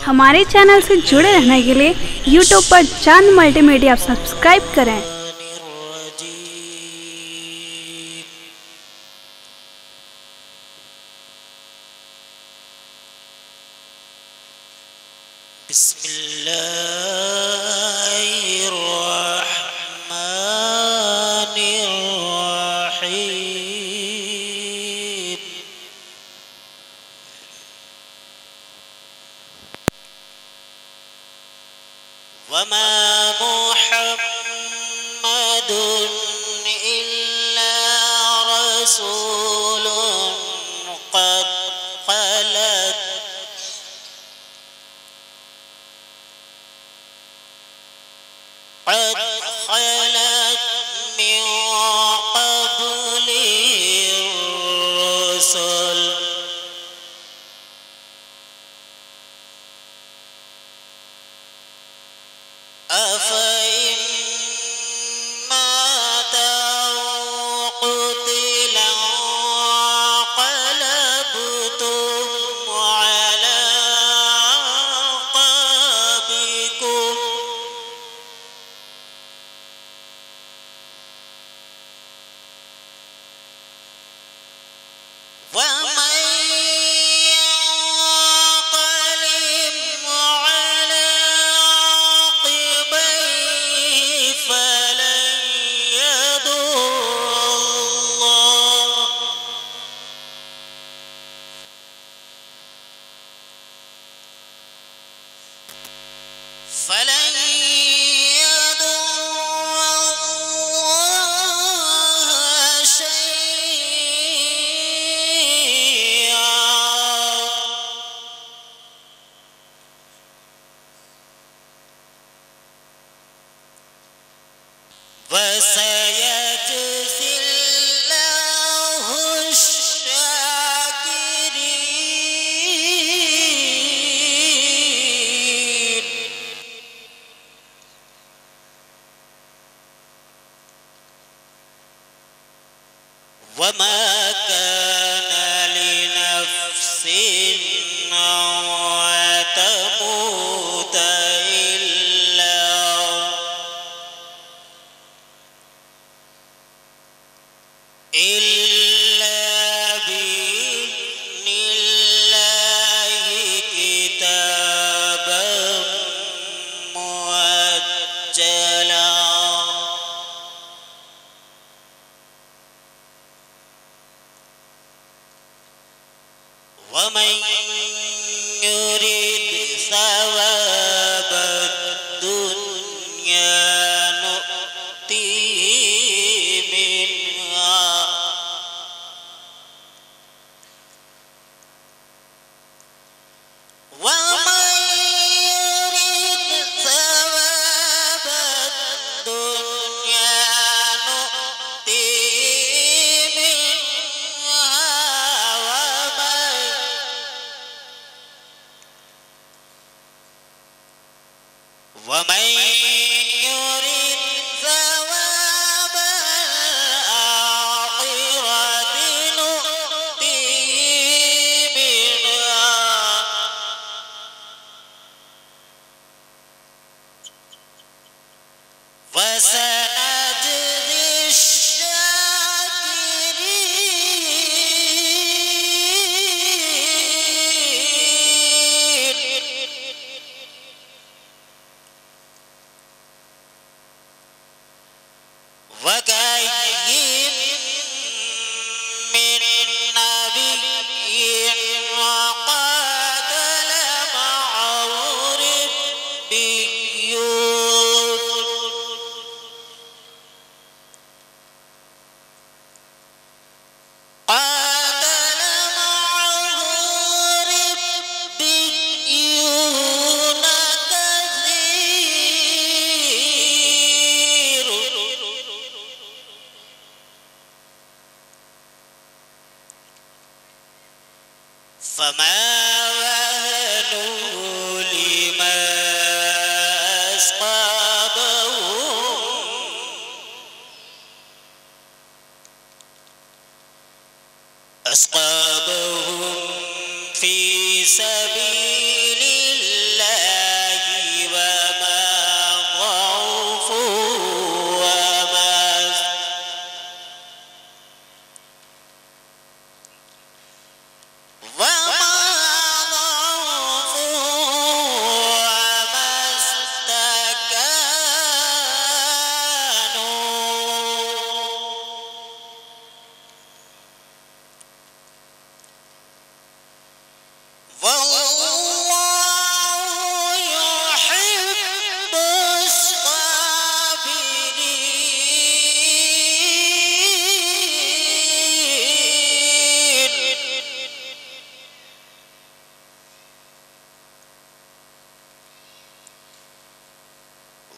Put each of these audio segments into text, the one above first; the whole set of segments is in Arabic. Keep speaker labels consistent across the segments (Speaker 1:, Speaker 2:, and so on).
Speaker 1: हमारे चैनल से जुड़े रहने के लिए YouTube पर चांद मल्टीमीडिया सब्सक्राइब करें।
Speaker 2: बिस्मिल्लाहिर्रहमानिर्रहीम। वमा मुहम्मदुन इल्ला रसूलुन क़द ख़लत من قبله الرسل أفإن مات أو قتل انقلبتم على أعقابكم ومن ينقلب على عقبيه فلن يضر الله شيئا وسيجزي الله الشاكرين. وما كان لنفس أن تموت إلا بإذن الله كتابا مؤجلا. ومن يرد ثواب الدنيا نؤتيه منها ومن يرد ثواب الدنيا نؤتيه منها ومن يرد ثواب الآخرة نؤتيه منها وسنجزي الشاكرين. وكأين من نبي وقاتل معه ربيون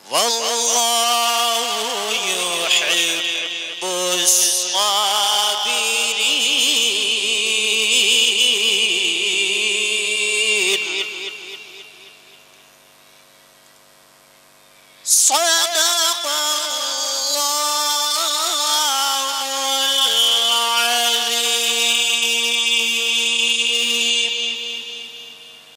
Speaker 2: والله يحب الصابرين.